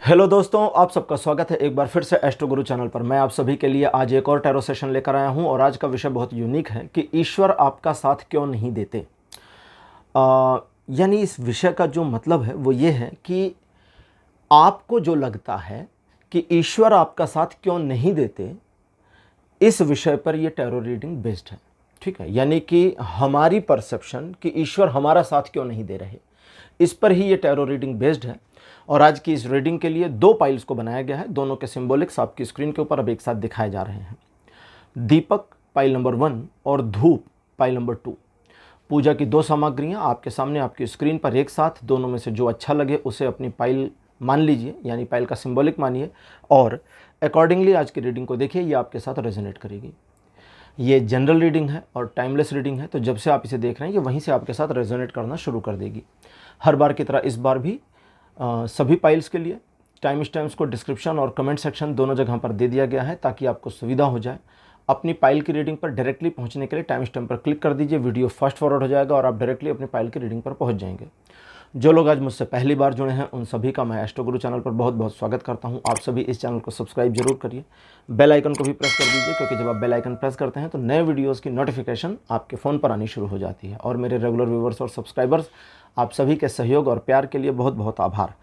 Hello दोस्तों, आप सबका स्वागत है एक बार फिर से एस्ट्रो गुरु चैनल पर। मैं आप सभी के लिए आज एक और टैरो सेशन लेकर आया हूं और आज का विषय बहुत यूनिक है कि ईश्वर आपका साथ क्यों नहीं देते। यानी इस विषय का जो मतलब है वो ये है कि आपको जो लगता है कि ईश्वर आपका साथ क्यों नहीं देते, इस विषय पर ये टैरो रीडिंग बेस्ड है। ठीक है, यानी कि हमारी परसेप्शन कि ईश्वर हमारा साथ क्यों नहीं दे रहे, इस पर ही ये टैरो रीडिंग बेस्ड है। और आज की इस रीडिंग के लिए दो पाइल्स को बनाया गया है, दोनों के सिंबॉलिक्स आपकी स्क्रीन के ऊपर अब एक साथ दिखाए जा रहे हैं। दीपक पाइल नंबर 1 और धूप पाइल नंबर 2। पूजा की दो सामग्रियां आपके सामने आपकी स्क्रीन पर एक साथ, दोनों में से जो अच्छा लगे उसे अपनी पाइल मान लीजिए, यानी पाइल का सिंबॉलिक मानिए और अकॉर्डिंगली आज की रीडिंग को देखिए, ये आपके साथ रेजोनेट करेगी। ये जनरल रीडिंग है और टाइमलेस रीडिंग है, तो जब से आप इसे देख रहे हैं ये वहीं से आपके साथ रेजोनेट करना शुरू कर देगी। हर बार की तरह इस बार भी सभी पाइल्स के लिए टाइम स्टैम्प्स को डिस्क्रिप्शन और कमेंट सेक्शन दोनों जगह पर दे दिया गया है ताकि आपको सुविधा हो जाए। अपनी पाइल की रीडिंग पर डायरेक्टली पहुंचने के लिए टाइम स्टैम्प पर क्लिक कर दीजिए, वीडियो फास्ट फॉरवर्ड हो जाएगा और आप डायरेक्टली अपनी पाइल की रीडिंग पर पहुंच जाएंगे। जो लोग आज मुझसे पहली बार जुड़े हैं उन सभी का मैं एस्ट्रो गुरु चैनल पर बहुत बहुत स्वागत करता हूं। आप सभी इस चैनल को सब्सक्राइब जरूर करिए, बेल आइकन को भी प्रेस कर दीजिए, क्योंकि जब आप बेल आइकन प्रेस करते हैं तो नए वीडियोस की नोटिफिकेशन आपके फ़ोन पर आनी शुरू हो जाती है। और मेरे रेगुलर व्यूवर्स और सब्सक्राइबर्स, आप सभी के सहयोग और प्यार के लिए बहुत बहुत आभार।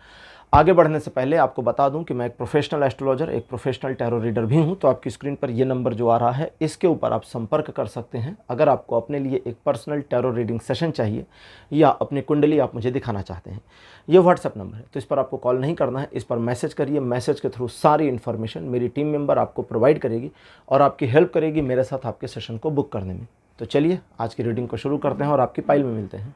आगे बढ़ने से पहले आपको बता दूं कि मैं एक प्रोफेशनल एस्ट्रोलॉजर, एक प्रोफेशनल टैरो रीडर भी हूं। तो आपकी स्क्रीन पर ये नंबर जो आ रहा है इसके ऊपर आप संपर्क कर सकते हैं अगर आपको अपने लिए एक पर्सनल टैरो रीडिंग सेशन चाहिए या अपनी कुंडली आप मुझे दिखाना चाहते हैं। ये व्हाट्सएप नंबर है, तो इस पर आपको कॉल नहीं करना है, इस पर मैसेज करिए। मैसेज के थ्रू सारी इन्फॉर्मेशन मेरी टीम मेंबर आपको प्रोवाइड करेगी और आपकी हेल्प करेगी मेरे साथ आपके सेशन को बुक करने में। तो चलिए आज की रीडिंग को शुरू करते हैं और आपकी पाइल में मिलते हैं।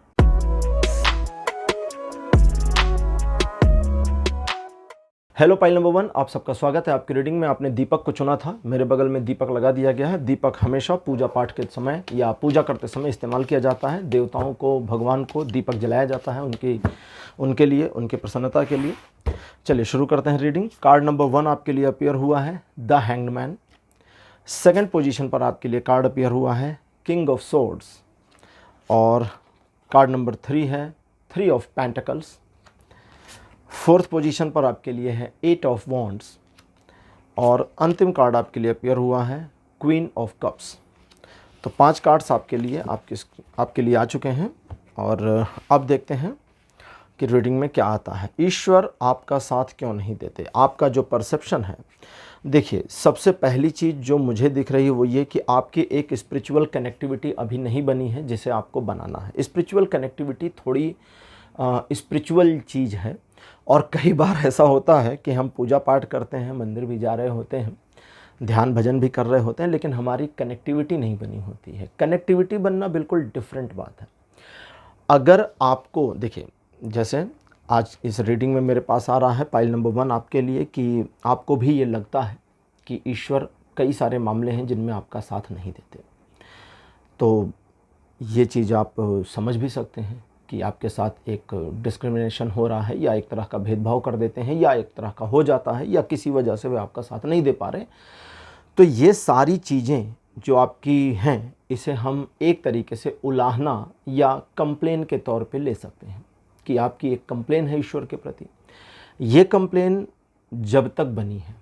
हेलो पाइल नंबर 1, आप सबका स्वागत है आपकी रीडिंग में। आपने दीपक को चुना था, मेरे बगल में दीपक लगा दिया गया है। दीपक हमेशा पूजा पाठ के समय या पूजा करते समय इस्तेमाल किया जाता है। देवताओं को, भगवान को दीपक जलाया जाता है उनके लिए, उनकी प्रसन्नता के लिए। चलिए शुरू करते हैं रीडिंग। कार्ड नंबर 1 आपके लिए अपीयर हुआ है the hanged man. Second position पर आपके लिए कार्ड अपीयर हुआ है किंग ऑफ सोर्ड्स और कार्ड नंबर 3 है 3 ऑफ पेंटिकल्स। फोर्थ पोजीशन पर आपके लिए है 8 ऑफ वॉन्ड्स और अंतिम कार्ड आपके लिए अपीयर हुआ है क्वीन ऑफ कप्स। तो 5 कार्ड्स आपके लिए आ चुके हैं और अब देखते हैं कि रीडिंग में क्या आता है। ईश्वर आपका साथ क्यों नहीं देते, आपका जो परसेप्शन है। देखिए, सबसे पहली चीज़ जो मुझे दिख रही है वो ये कि आपकी एक स्पिरिचुअल कनेक्टिविटी अभी नहीं बनी है जिसे आपको बनाना है। स्पिरिचुअल कनेक्टिविटी थोड़ी स्पिरिचुअल चीज़ है और कई बार ऐसा होता है कि हम पूजा पाठ करते हैं, मंदिर भी जा रहे होते हैं, ध्यान भजन भी कर रहे होते हैं, लेकिन हमारी कनेक्टिविटी नहीं बनी होती है। कनेक्टिविटी बनना बिल्कुल डिफरेंट बात है। अगर आपको देखिए, जैसे आज इस रीडिंग में मेरे पास आ रहा है पाइल नंबर 1 आपके लिए कि आपको भी ये लगता है कि ईश्वर कई सारे मामले हैं जिनमें आपका साथ नहीं देते। तो ये चीज़ आप समझ भी सकते हैं कि आपके साथ एक डिस्क्रिमिनेशन हो रहा है या एक तरह का भेदभाव कर देते हैं या एक तरह का हो जाता है या किसी वजह से वे आपका साथ नहीं दे पा रहे। तो ये सारी चीज़ें जो आपकी हैं, इसे हम एक तरीके से उलाहना या कंप्लेन के तौर पे ले सकते हैं कि आपकी एक कंप्लेन है ईश्वर के प्रति। ये कंप्लेन जब तक बनी है,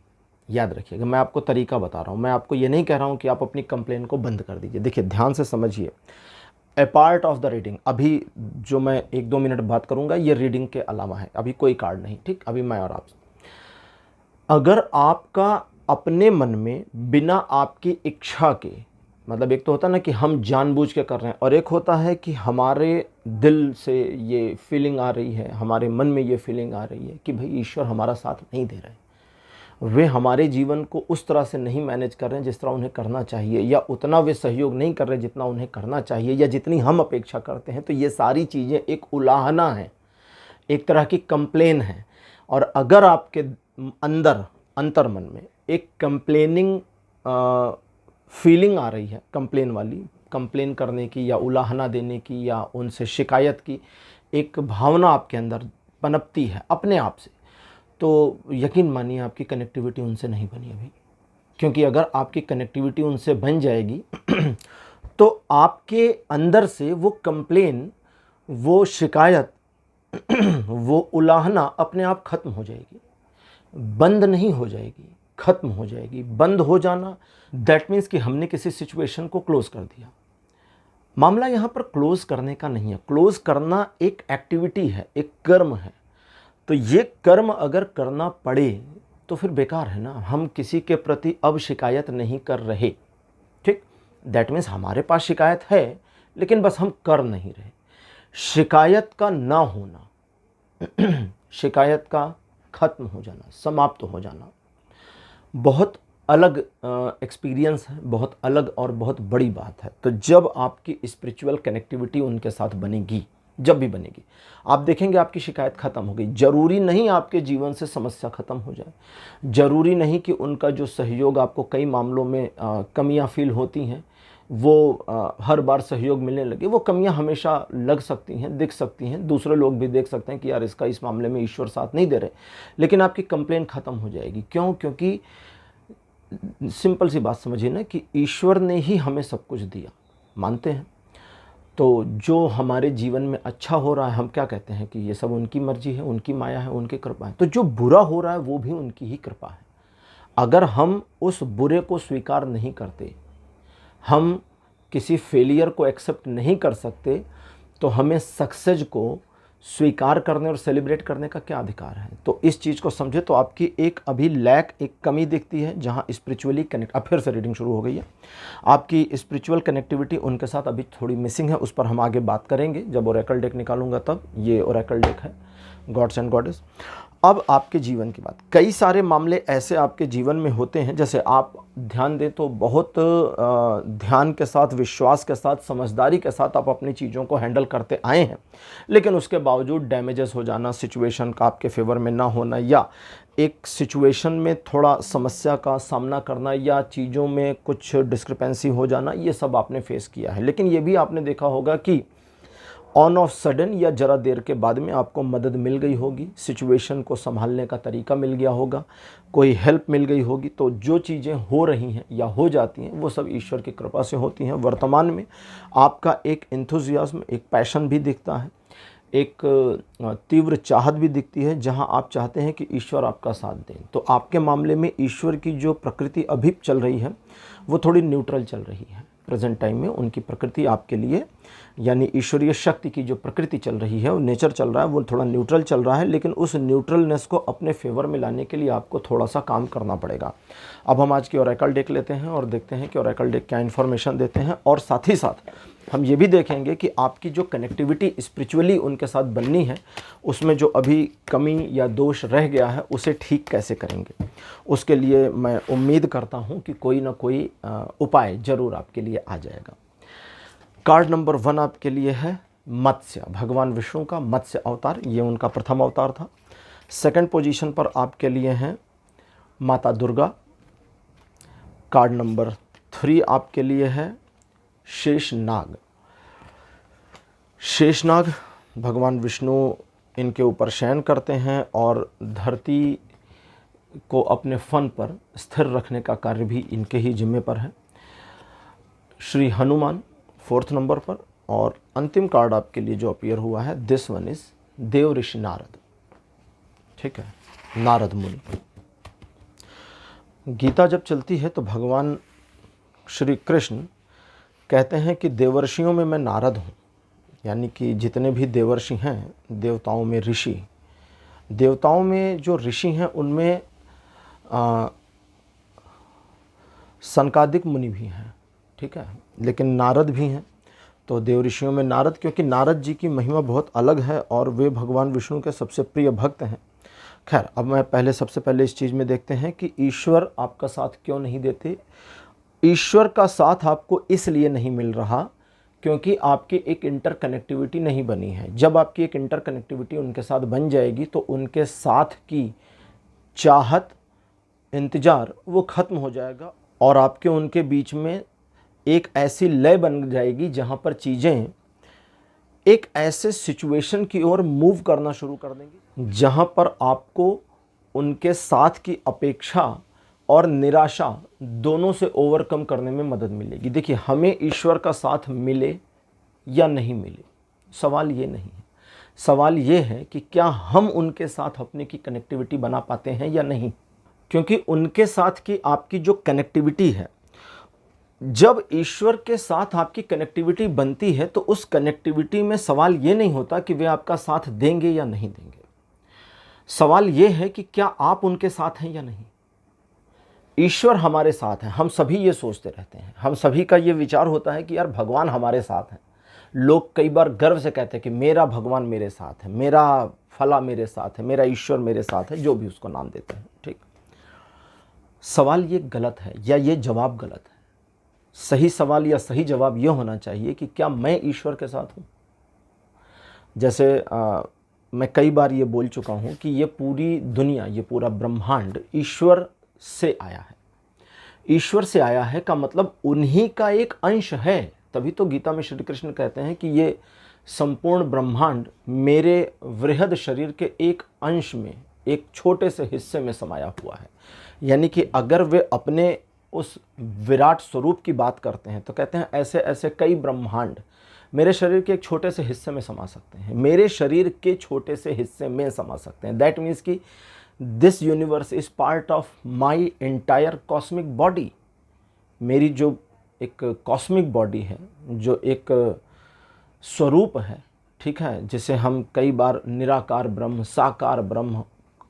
याद रखिएगा, मैं आपको तरीका बता रहा हूँ, मैं आपको ये नहीं कह रहा हूँ कि आप अपनी कंप्लेन को बंद कर दीजिए। देखिए, ध्यान से समझिए, ए पार्ट ऑफ द रीडिंग, अभी जो मैं 1-2 मिनट बात करूंगा ये रीडिंग के अलावा है, अभी कोई कार्ड नहीं, ठीक। अभी मैं और आप, अगर आपका अपने मन में बिना आपकी इच्छा के, मतलब एक तो होता ना कि हम जानबूझ के कर रहे हैं और एक होता है कि हमारे दिल से ये फीलिंग आ रही है, हमारे मन में ये फीलिंग आ रही है कि भाई ईश्वर हमारा साथ नहीं दे रहे, वे हमारे जीवन को उस तरह से नहीं मैनेज कर रहे हैं जिस तरह उन्हें करना चाहिए, या उतना वे सहयोग नहीं कर रहे जितना उन्हें करना चाहिए या जितनी हम अपेक्षा करते हैं। तो ये सारी चीज़ें एक उलाहना है, एक तरह की कंप्लेन है। और अगर आपके अंदर अंतर मन में एक कंप्लेनिंग फीलिंग आ रही है, कंप्लेन वाली, कंप्लेन करने की या उलाहना देने की या उनसे शिकायत की एक भावना आपके अंदर पनपती है अपने आप से, तो यकीन मानिए आपकी कनेक्टिविटी उनसे नहीं बनी अभी। क्योंकि अगर आपकी कनेक्टिविटी उनसे बन जाएगी तो आपके अंदर से वो कंप्लेन, वो शिकायत, वो उलाहना अपने आप खत्म हो जाएगी। बंद नहीं हो जाएगी, ख़त्म हो जाएगी। बंद हो जाना दैट मीन्स कि हमने किसी सिचुएशन को क्लोज़ कर दिया। मामला यहाँ पर क्लोज़ करने का नहीं है। क्लोज़ करना एक एक्टिविटी है, एक कर्म है। तो ये कर्म अगर करना पड़े तो फिर बेकार है ना। हम किसी के प्रति अब शिकायत नहीं कर रहे, ठीक। दैट मीन्स हमारे पास शिकायत है लेकिन बस हम कर नहीं रहे। शिकायत का ना होना शिकायत का ख़त्म हो जाना, समाप्त हो जाना बहुत अलग एक्सपीरियंस है, बहुत अलग और बहुत बड़ी बात है। तो जब आपकी स्पिरिचुअल कनेक्टिविटी उनके साथ बनेगी, जब भी बनेगी, आप देखेंगे आपकी शिकायत ख़त्म हो गई। ज़रूरी नहीं आपके जीवन से समस्या ख़त्म हो जाए, ज़रूरी नहीं कि उनका जो सहयोग आपको कई मामलों में कमियां फील होती हैं वो हर बार सहयोग मिलने लगे। वो कमियां हमेशा लग सकती हैं, दिख सकती हैं, दूसरे लोग भी देख सकते हैं कि यार इसका इस मामले में ईश्वर साथ नहीं दे रहे, लेकिन आपकी कंप्लेंट ख़त्म हो जाएगी। क्यों? क्योंकि सिंपल सी बात समझिए ना कि ईश्वर ने ही हमें सब कुछ दिया, मानते हैं। तो जो हमारे जीवन में अच्छा हो रहा है, हम क्या कहते हैं कि ये सब उनकी मर्जी है, उनकी माया है, उनकी कृपा है। तो जो बुरा हो रहा है वो भी उनकी ही कृपा है। अगर हम उस बुरे को स्वीकार नहीं करते, हम किसी फेलियर को एक्सेप्ट नहीं कर सकते, तो हमें सक्सेस को स्वीकार करने और सेलिब्रेट करने का क्या अधिकार है? तो इस चीज़ को समझे तो आपकी एक अभी लैक, एक कमी दिखती है जहाँ स्पिरिचुअली कनेक्ट। अब फिर से रीडिंग शुरू हो गई है। आपकी स्पिरिचुअल कनेक्टिविटी उनके साथ अभी थोड़ी मिसिंग है, उस पर हम आगे बात करेंगे जब ओरेकल डेक निकालूंगा तब। ये ओरेकल डेक है गॉड्स एंड गॉडेस। अब आपके जीवन की बात, कई सारे मामले ऐसे आपके जीवन में होते हैं, जैसे आप ध्यान दें तो बहुत ध्यान के साथ, विश्वास के साथ, समझदारी के साथ आप अपनी चीज़ों को हैंडल करते आए हैं, लेकिन उसके बावजूद डैमेजेस हो जाना, सिचुएशन का आपके फेवर में ना होना, या एक सिचुएशन में थोड़ा समस्या का सामना करना, या चीज़ों में कुछ डिस्क्रिपेंसी हो जाना, ये सब आपने फेस किया है। लेकिन ये भी आपने देखा होगा कि ऑन ऑफ सडन या ज़रा देर के बाद में आपको मदद मिल गई होगी, सिचुएशन को संभालने का तरीका मिल गया होगा, कोई हेल्प मिल गई होगी। तो जो चीज़ें हो रही हैं या हो जाती हैं वो सब ईश्वर की कृपा से होती हैं। वर्तमान में आपका एक एंथुजियाज्म, एक पैशन भी दिखता है, एक तीव्र चाहत भी दिखती है, जहां आप चाहते हैं कि ईश्वर आपका साथ दें। तो आपके मामले में ईश्वर की जो प्रकृति अभी चल रही है वो थोड़ी न्यूट्रल चल रही है। प्रेजेंट टाइम में उनकी प्रकृति आपके लिए, यानी ईश्वरीय शक्ति की जो प्रकृति चल रही है, वो नेचर चल रहा है, वो थोड़ा न्यूट्रल चल रहा है। लेकिन उस न्यूट्रलनेस को अपने फेवर में लाने के लिए आपको थोड़ा सा काम करना पड़ेगा। अब हम आज की ओरेकल डेक लेते हैं और देखते हैं कि ओरेकल डेक क्या इन्फॉर्मेशन देते हैं, और साथ ही साथ हम ये भी देखेंगे कि आपकी जो कनेक्टिविटी स्पिरिचुअली उनके साथ बननी है, उसमें जो अभी कमी या दोष रह गया है उसे ठीक कैसे करेंगे। उसके लिए मैं उम्मीद करता हूँ कि कोई ना कोई उपाय ज़रूर आपके लिए आ जाएगा। कार्ड नंबर 1 आपके लिए है मत्स्य, भगवान विष्णु का मत्स्य अवतार, ये उनका प्रथम अवतार था। सेकंड पोजीशन पर आपके लिए हैं माता दुर्गा। कार्ड नंबर 3 आपके लिए है शेषनाग। शेषनाग भगवान विष्णु इनके ऊपर शयन करते हैं और धरती को अपने फन पर स्थिर रखने का कार्य भी इनके ही जिम्मे पर है। श्री हनुमान 4th नंबर पर, और अंतिम कार्ड आपके लिए जो अपीयर हुआ है, दिस वन इज देव ऋषि नारद। ठीक है, नारद मुनि। गीता जब चलती है तो भगवान श्री कृष्ण कहते हैं कि देवर्षियों में मैं नारद हूँ, यानी कि जितने भी देवर्षि हैं, देवताओं में ऋषि, देवताओं में जो ऋषि हैं उनमें सनकादिक मुनि भी हैं, ठीक है, लेकिन नारद भी हैं। तो देव ऋषियों में नारद, क्योंकि नारद जी की महिमा बहुत अलग है और वे भगवान विष्णु के सबसे प्रिय भक्त हैं। खैर, अब मैं सबसे पहले इस चीज़ में देखते हैं कि ईश्वर आपका साथ क्यों नहीं देते। ईश्वर का साथ आपको इसलिए नहीं मिल रहा क्योंकि आपकी एक इंटरकनेक्टिविटी नहीं बनी है। जब आपकी एक इंटरकनेक्टिविटी उनके साथ बन जाएगी तो उनके साथ की चाहत, इंतज़ार वो ख़त्म हो जाएगा और आपके उनके बीच में एक ऐसी लय बन जाएगी जहाँ पर चीज़ें एक ऐसे सिचुएशन की ओर मूव करना शुरू कर देंगी जहाँ पर आपको उनके साथ की अपेक्षा और निराशा दोनों से ओवरकम करने में मदद मिलेगी। देखिए, हमें ईश्वर का साथ मिले या नहीं मिले, सवाल ये नहीं है। सवाल ये है कि क्या हम उनके साथ अपने की कनेक्टिविटी बना पाते हैं या नहीं। क्योंकि उनके साथ की आपकी जो कनेक्टिविटी है, जब ईश्वर के साथ आपकी कनेक्टिविटी बनती है तो उस कनेक्टिविटी में सवाल ये नहीं होता कि वे आपका साथ देंगे या नहीं देंगे। सवाल ये है कि क्या आप उनके साथ हैं या नहीं। ईश्वर हमारे साथ है, हम सभी ये सोचते रहते हैं, हम सभी का ये विचार होता है कि यार भगवान हमारे साथ है। लोग कई बार गर्व से कहते हैं कि मेरा भगवान मेरे साथ है, मेरा फला मेरे साथ है, मेरा ईश्वर मेरे साथ है, जो भी उसको नाम देते हैं। ठीक, सवाल ये गलत है या ये जवाब गलत है। सही सवाल या सही जवाब ये होना चाहिए कि क्या मैं ईश्वर के साथ हूँ। जैसे मैं कई बार ये बोल चुका हूँ कि ये पूरी दुनिया, ये पूरा ब्रह्मांड ईश्वर से आया है। ईश्वर से आया है का मतलब उन्हीं का एक अंश है। तभी तो गीता में श्री कृष्ण कहते हैं कि ये संपूर्ण ब्रह्मांड मेरे वृहद शरीर के एक अंश में, एक छोटे से हिस्से में समाया हुआ है। यानी कि अगर वे अपने उस विराट स्वरूप की बात करते हैं तो कहते हैं ऐसे ऐसे कई ब्रह्मांड मेरे शरीर के एक छोटे से हिस्से में समा सकते हैं, मेरे शरीर के छोटे से हिस्से में समा सकते हैं। दैट मीन्स कि this universe is part of my entire cosmic body. मेरी जो एक कॉस्मिक बॉडी है, जो एक स्वरूप है, ठीक है, जिसे हम कई बार निराकार ब्रह्म, साकार ब्रह्म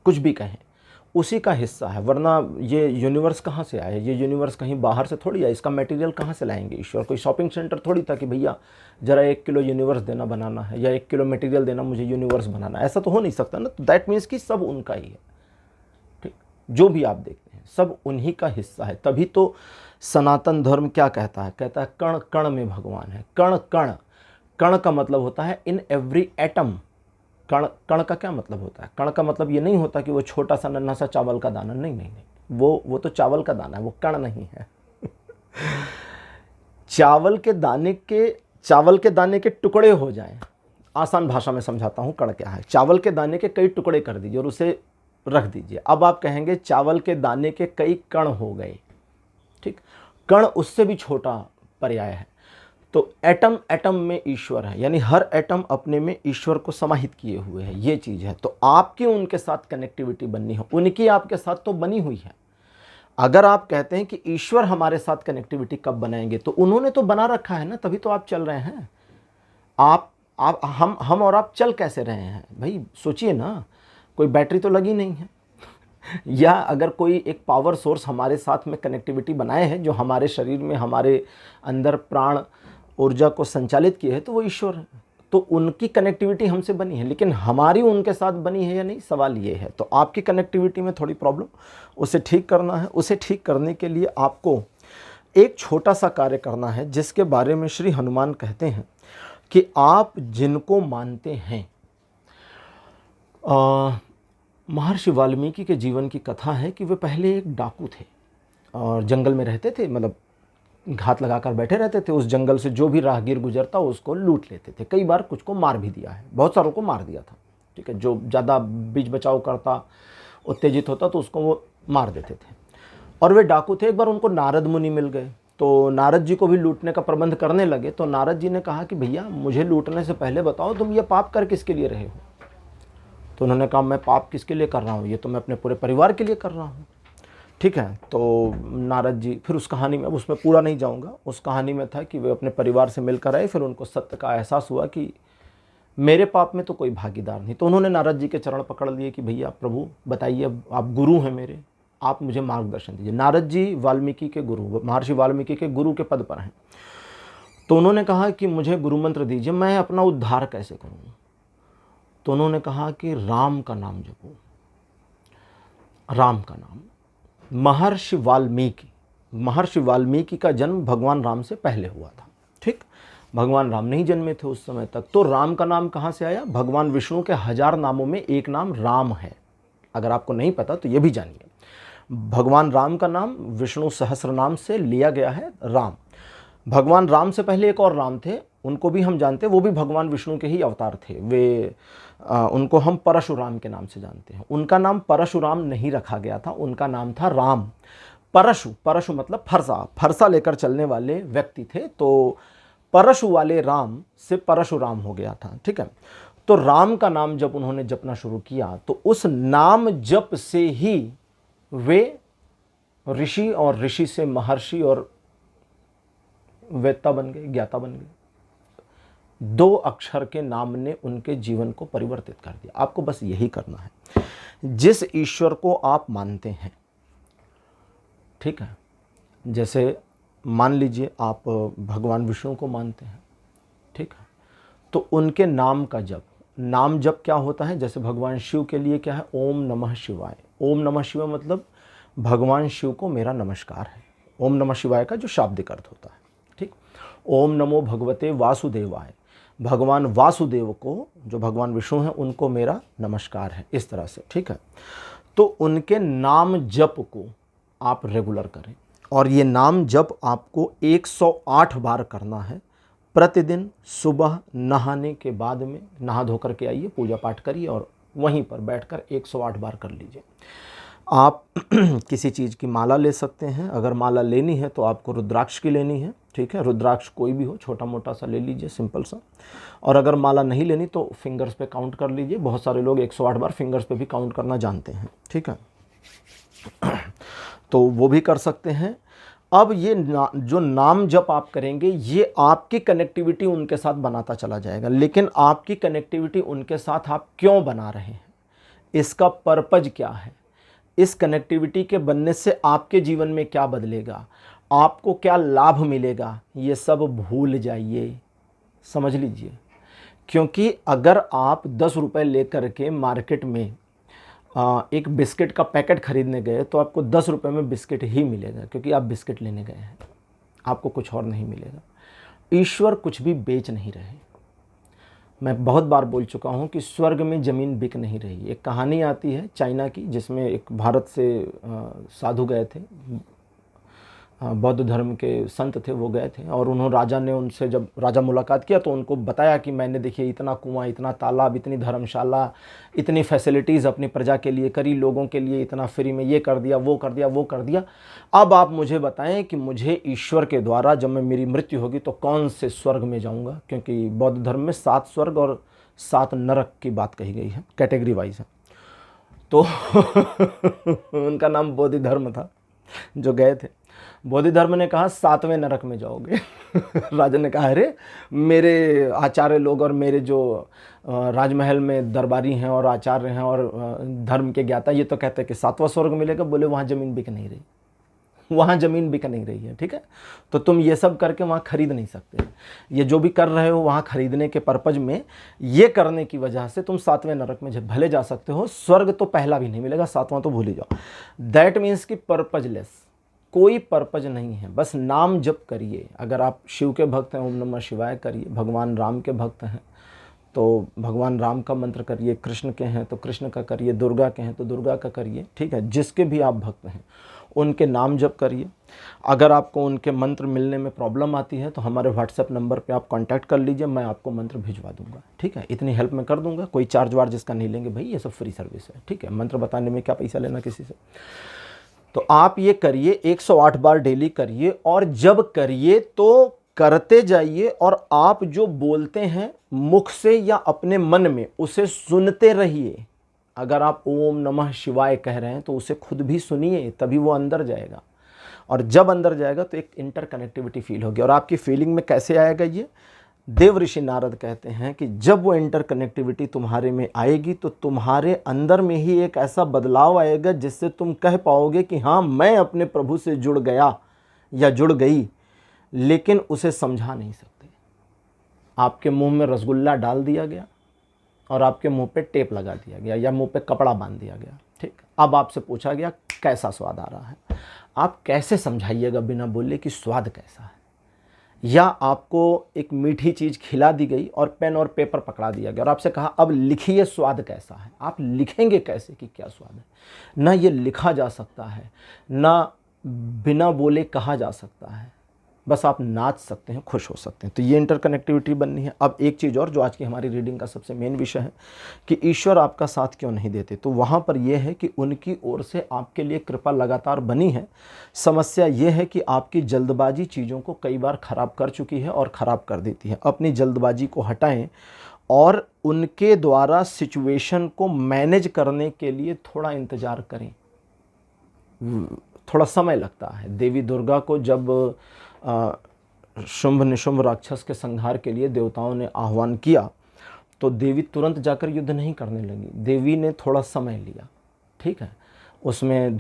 कुछ भी कहें, उसी का हिस्सा है। वरना ये यूनिवर्स कहाँ से आया? ये यूनिवर्स कहीं बाहर से थोड़ी आया। इसका मटेरियल कहाँ से लाएंगे ईश्वर? कोई शॉपिंग सेंटर थोड़ी था कि भैया ज़रा 1 किलो यूनिवर्स देना बनाना है या 1 किलो मटेरियल देना मुझे यूनिवर्स बनाना है। ऐसा तो हो नहीं सकता ना। तो दैट मीन्स कि सब उनका ही है। ठीक, जो भी आप देखते हैं सब उन्हीं का हिस्सा है। तभी तो सनातन धर्म क्या कहता है? कहता है कण कण में भगवान है। कण कण, कण का मतलब होता है इन एवरी एटम। कण, कण का क्या मतलब होता है? कण का मतलब ये नहीं होता कि वो छोटा सा नन्हा सा चावल का दाना। नहीं नहीं नहीं, वो तो चावल का दाना है, वो कण नहीं है। चावल के दाने के टुकड़े हो जाएं, आसान भाषा में समझाता हूँ कण क्या है। चावल के दाने के कई टुकड़े कर दीजिए और उसे रख दीजिए। अब आप कहेंगे चावल के दाने के कई कण हो गए। ठीक, कण उससे भी छोटा पर्याय है। तो एटम, एटम में ईश्वर है, यानी हर एटम अपने में ईश्वर को समाहित किए हुए है, ये चीज़ है। तो आपकी उनके साथ कनेक्टिविटी बननी हो, उनकी आपके साथ तो बनी हुई है। अगर आप कहते हैं कि ईश्वर हमारे साथ कनेक्टिविटी कब बनाएंगे, तो उन्होंने तो बना रखा है ना, तभी तो आप चल रहे हैं। हम और आप चल कैसे रहे हैं भाई? सोचिए ना, कोई बैटरी तो लगी नहीं है। या अगर कोई एक पावर सोर्स हमारे साथ में कनेक्टिविटी बनाए है, जो हमारे शरीर में, हमारे अंदर प्राण ऊर्जा को संचालित किए है, तो वो ईश्वर है। तो उनकी कनेक्टिविटी हमसे बनी है, लेकिन हमारी उनके साथ बनी है या नहीं, सवाल ये है। तो आपकी कनेक्टिविटी में थोड़ी प्रॉब्लम, उसे ठीक करना है। उसे ठीक करने के लिए आपको एक छोटा सा कार्य करना है, जिसके बारे में श्री हनुमान कहते हैं कि आप जिनको मानते हैं, महर्षि वाल्मीकि के जीवन की कथा है कि वे पहले एक डाकू थे और जंगल में रहते थे, मतलब घात लगाकर बैठे रहते थे। उस जंगल से जो भी राहगीर गुजरता उसको लूट लेते थे। कई बार कुछ को मार भी दिया है, बहुत सारों को मार दिया था। ठीक है, जो ज़्यादा बीच बचाव करता, उत्तेजित होता तो उसको वो मार देते थे। और वे डाकू थे। एक बार उनको नारद मुनि मिल गए, तो नारद जी को भी लूटने का प्रबंध करने लगे। तो नारद जी ने कहा कि भैया मुझे लूटने से पहले बताओ तुम ये पाप कर किसके लिए रहे हो? तो उन्होंने कहा मैं पाप किसके लिए कर रहा हूँ? ये तो मैं अपने पूरे परिवार के लिए कर रहा हूँ। ठीक है, तो नारद जी फिर उस कहानी में, अब उसमें पूरा नहीं जाऊंगा, उस कहानी में था कि वे अपने परिवार से मिलकर आए। फिर उनको सत्य का एहसास हुआ कि मेरे पाप में तो कोई भागीदार नहीं। तो उन्होंने नारद जी के चरण पकड़ लिए कि भैया प्रभु बताइए, अब आप गुरु हैं मेरे, आप मुझे मार्गदर्शन दीजिए। नारद जी वाल्मीकि के गुरु, महर्षि वाल्मीकि के गुरु के पद पर हैं। तो उन्होंने कहा कि मुझे गुरु मंत्र दीजिए, मैं अपना उद्धार कैसे करूँ? तो उन्होंने कहा कि राम का नाम जपो, राम का नाम। महर्षि वाल्मीकि का जन्म भगवान राम से पहले हुआ था। ठीक, भगवान राम नहीं जन्मे थे उस समय तक। तो राम का नाम कहाँ से आया? भगवान विष्णु के 1000 नामों में एक नाम राम है। अगर आपको नहीं पता तो ये भी जानिए, भगवान राम का नाम विष्णु सहस्र नाम से लिया गया है, राम। भगवान राम से पहले एक और राम थे, उनको भी हम जानते हैं, वो भी भगवान विष्णु के ही अवतार थे। वे उनको हम परशुराम के नाम से जानते हैं। उनका नाम परशुराम नहीं रखा गया था, उनका नाम था राम। परशु मतलब फरसा लेकर चलने वाले व्यक्ति थे। तो परशु वाले राम से परशुराम हो गया था। ठीक है, तो राम का नाम जब उन्होंने जपना शुरू किया तो उस नाम जप से ही वे ऋषि और ऋषि से महर्षि और वेत्ता बन गए, ज्ञाता बन गए। 2 अक्षर के नाम ने उनके जीवन को परिवर्तित कर दिया। आपको बस यही करना है। जिस ईश्वर को आप मानते हैं, ठीक है, जैसे मान लीजिए आप भगवान विष्णु को मानते हैं, ठीक है, तो उनके नाम का जप, नाम जप क्या होता है? जैसे भगवान शिव के लिए क्या है? ओम नमः शिवाय। ओम नमः शिवाय मतलब भगवान शिव को मेरा नमस्कार है। ओम नमः शिवाय का जो शाब्दिक अर्थ होता है, ठीक। ओम नमो भगवते वासुदेवाय, भगवान वासुदेव को, जो भगवान विष्णु हैं, उनको मेरा नमस्कार है, इस तरह से, ठीक है। तो उनके नाम जप को आप रेगुलर करें, और ये नाम जप आपको 108 बार करना है प्रतिदिन। सुबह नहाने के बाद में नहा धो करके आइए, पूजा पाठ करिए और वहीं पर बैठकर 108 बार कर लीजिए। आप किसी चीज़ की माला ले सकते हैं। अगर माला लेनी है तो आपको रुद्राक्ष की लेनी है, ठीक है। रुद्राक्ष कोई भी हो, छोटा मोटा सा ले लीजिए, सिंपल सा। और अगर माला नहीं लेनी तो फिंगर्स पे काउंट कर लीजिए। बहुत सारे लोग 108 बार फिंगर्स पे भी काउंट करना जानते हैं, ठीक है, तो वो भी कर सकते हैं। अब ये जो नाम जप आप करेंगे, ये आपकी कनेक्टिविटी उनके साथ बनाता चला जाएगा। लेकिन आपकी कनेक्टिविटी उनके साथ आप क्यों बना रहे हैं, इसका पर्पज क्या है, इस कनेक्टिविटी के बनने से आपके जीवन में क्या बदलेगा, आपको क्या लाभ मिलेगा, ये सब भूल जाइए, समझ लीजिए। क्योंकि अगर आप 10 रुपये लेकर के मार्केट में एक बिस्किट का पैकेट खरीदने गए तो आपको 10 रुपये में बिस्किट ही मिलेगा, क्योंकि आप बिस्किट लेने गए हैं, आपको कुछ और नहीं मिलेगा। ईश्वर कुछ भी बेच नहीं रहे। मैं बहुत बार बोल चुका हूँ कि स्वर्ग में ज़मीन बिक नहीं रही। एक कहानी आती है चाइना की, जिसमें एक भारत से साधु गए थे, बौद्ध धर्म के संत थे, वो गए थे और राजा ने उनसे, जब राजा मुलाकात किया तो उनको बताया कि मैंने देखिए इतना कुआं, इतना तालाब, इतनी धर्मशाला, इतनी फैसिलिटीज़ अपनी प्रजा के लिए करी, लोगों के लिए इतना फ्री में ये कर दिया, वो कर दिया, वो कर दिया। अब आप मुझे बताएं कि मुझे ईश्वर के द्वारा जब मैं मेरी मृत्यु होगी तो कौन से स्वर्ग में जाऊँगा, क्योंकि बौद्ध धर्म में 7 स्वर्ग और 7 नरक की बात कही गई है, कैटेगरी वाइज है। तो उनका नाम बोधि धर्म था, जो गए थे। बोधि धर्म ने कहा 7वें नरक में जाओगे। राजा ने कहा अरे मेरे आचार्य लोग और मेरे जो राजमहल में दरबारी हैं और आचार्य हैं और धर्म के ज्ञाता, ये तो कहते हैं कि 7वां स्वर्ग मिलेगा। बोले वहाँ ज़मीन बिक नहीं रही, वहाँ ज़मीन बिक नहीं रही है, ठीक है। तो तुम ये सब करके वहाँ खरीद नहीं सकते। ये जो भी कर रहे हो वहाँ खरीदने के पर्पज में, ये करने की वजह से तुम 7वें नरक में भले जा सकते हो, स्वर्ग तो पहला भी नहीं मिलेगा, 7वां तो भूल ही जाओ। दैट मीन्स कि पर्पजलेस, कोई पर्पज नहीं है, बस नाम जप करिए। अगर आप शिव के भक्त हैं, ओम नमः शिवाय करिए। भगवान राम के भक्त हैं तो भगवान राम का मंत्र करिए। कृष्ण के हैं तो कृष्ण का करिए। दुर्गा के हैं तो दुर्गा का करिए, ठीक है। जिसके भी आप भक्त हैं उनके नाम जप करिए। अगर आपको उनके मंत्र मिलने में प्रॉब्लम आती है तो हमारे व्हाट्सएप नंबर पे आप कांटेक्ट कर लीजिए, मैं आपको मंत्र भिजवा दूंगा, ठीक है। इतनी हेल्प मैं कर दूंगा, कोई चार्ज वार्ज इसका नहीं लेंगे भाई, ये सब फ्री सर्विस है, ठीक है। मंत्र बताने में क्या पैसा लेना किसी से। तो आप ये करिए, 108 बार डेली करिए, और जब करिए तो करते जाइए। और आप जो बोलते हैं मुख से या अपने मन में, उसे सुनते रहिए। अगर आप ओम नमः शिवाय कह रहे हैं तो उसे खुद भी सुनिए, तभी वो अंदर जाएगा। और जब अंदर जाएगा तो एक इंटरकनेक्टिविटी फील होगी। और आपकी फीलिंग में कैसे आएगा ये? देव ऋषि नारद कहते हैं कि जब वो इंटरकनेक्टिविटी तुम्हारे में आएगी तो तुम्हारे अंदर में ही एक ऐसा बदलाव आएगा जिससे तुम कह पाओगे कि हाँ, मैं अपने प्रभु से जुड़ गया या जुड़ गई, लेकिन उसे समझा नहीं सकते। आपके मुंह में रसगुल्ला डाल दिया गया और आपके मुंह पे टेप लगा दिया गया या मुंह पे कपड़ा बांध दिया गया, ठीक। अब आपसे पूछा गया कैसा स्वाद आ रहा है, आप कैसे समझाइएगा बिना बोले कि स्वाद कैसा है? या आपको एक मीठी चीज़ खिला दी गई और पेन और पेपर पकड़ा दिया गया और आपसे कहा अब लिखिए स्वाद कैसा है। आप लिखेंगे कैसे कि क्या स्वाद है? ना ये लिखा जा सकता है, ना बिना बोले कहा जा सकता है। बस आप नाच सकते हैं, खुश हो सकते हैं। तो ये इंटरकनेक्टिविटी बननी है। अब एक चीज़ और, जो आज की हमारी रीडिंग का सबसे मेन विषय है कि ईश्वर आपका साथ क्यों नहीं देते, तो वहाँ पर यह है कि उनकी ओर से आपके लिए कृपा लगातार बनी है। समस्या ये है कि आपकी जल्दबाजी चीज़ों को कई बार ख़राब कर चुकी है और ख़राब कर देती है। अपनी जल्दबाजी को हटाएं और उनके द्वारा सिचुएशन को मैनेज करने के लिए थोड़ा इंतज़ार करें। थोड़ा समय लगता है। देवी दुर्गा को जब शुंभ निशुंभ राक्षस के संहार के लिए देवताओं ने आह्वान किया तो देवी तुरंत जाकर युद्ध नहीं करने लगी। देवी ने थोड़ा समय लिया, ठीक है। उसमें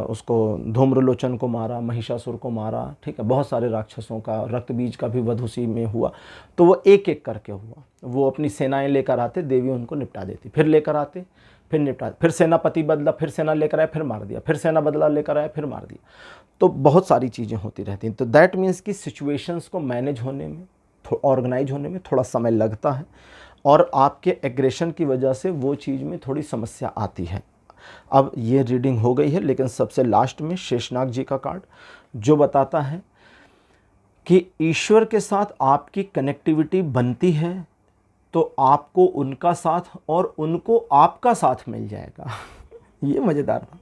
उसको धूम्रलोचन को मारा, महिषासुर को मारा, ठीक है। बहुत सारे राक्षसों का, रक्तबीज का भी वध उसी में हुआ। तो वो एक एक करके हुआ। वो अपनी सेनाएं लेकर आते, देवी उनको निपटा देती, फिर लेकर आते, फिर निपटा, फिर सेनापति बदला, फिर सेना लेकर आए, फिर मार दिया, फिर सेना बदला लेकर आए, फिर मार दिया। तो बहुत सारी चीज़ें होती रहती हैं। तो दैट मीन्स कि सिचुएशंस को मैनेज होने में, ऑर्गेनाइज होने में थोड़ा समय लगता है और आपके एग्रेशन की वजह से वो चीज़ में थोड़ी समस्या आती है। अब ये रीडिंग हो गई है, लेकिन सबसे लास्ट में शेषनाग जी का कार्ड जो बताता है कि ईश्वर के साथ आपकी कनेक्टिविटी बनती है तो आपको उनका साथ और उनको आपका साथ मिल जाएगा। ये मज़ेदार था।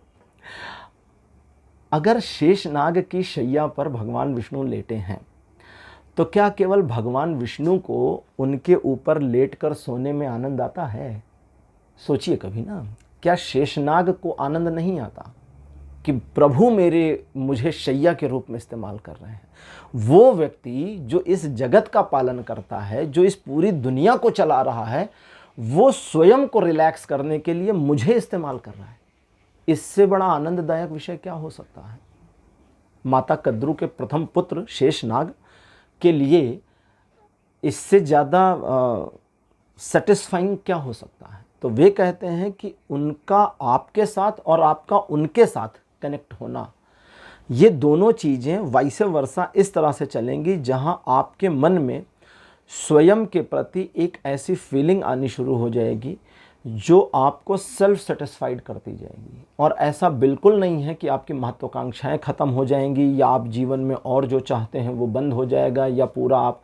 अगर शेषनाग की शैया पर भगवान विष्णु लेटे हैं तो क्या केवल भगवान विष्णु को उनके ऊपर लेटकर सोने में आनंद आता है? सोचिए कभी ना, क्या शेषनाग को आनंद नहीं आता कि प्रभु मुझे शैया के रूप में इस्तेमाल कर रहे हैं? वो व्यक्ति जो इस जगत का पालन करता है, जो इस पूरी दुनिया को चला रहा है, वो स्वयं को रिलैक्स करने के लिए मुझे इस्तेमाल कर रहा है। इससे बड़ा आनंददायक विषय क्या हो सकता है? माता कद्रू के प्रथम पुत्र शेषनाग के लिए इससे ज़्यादा सेटिस्फाइंग क्या हो सकता है? तो वे कहते हैं कि उनका आपके साथ और आपका उनके साथ कनेक्ट होना, ये दोनों चीज़ें वाइस वर्सा इस तरह से चलेंगी जहां आपके मन में स्वयं के प्रति एक ऐसी फीलिंग आनी शुरू हो जाएगी जो आपको सेल्फ सेटिस्फाइड करती जाएगी। और ऐसा बिल्कुल नहीं है कि आपकी महत्वाकांक्षाएं ख़त्म हो जाएंगी या आप जीवन में और जो चाहते हैं वो बंद हो जाएगा या पूरा आप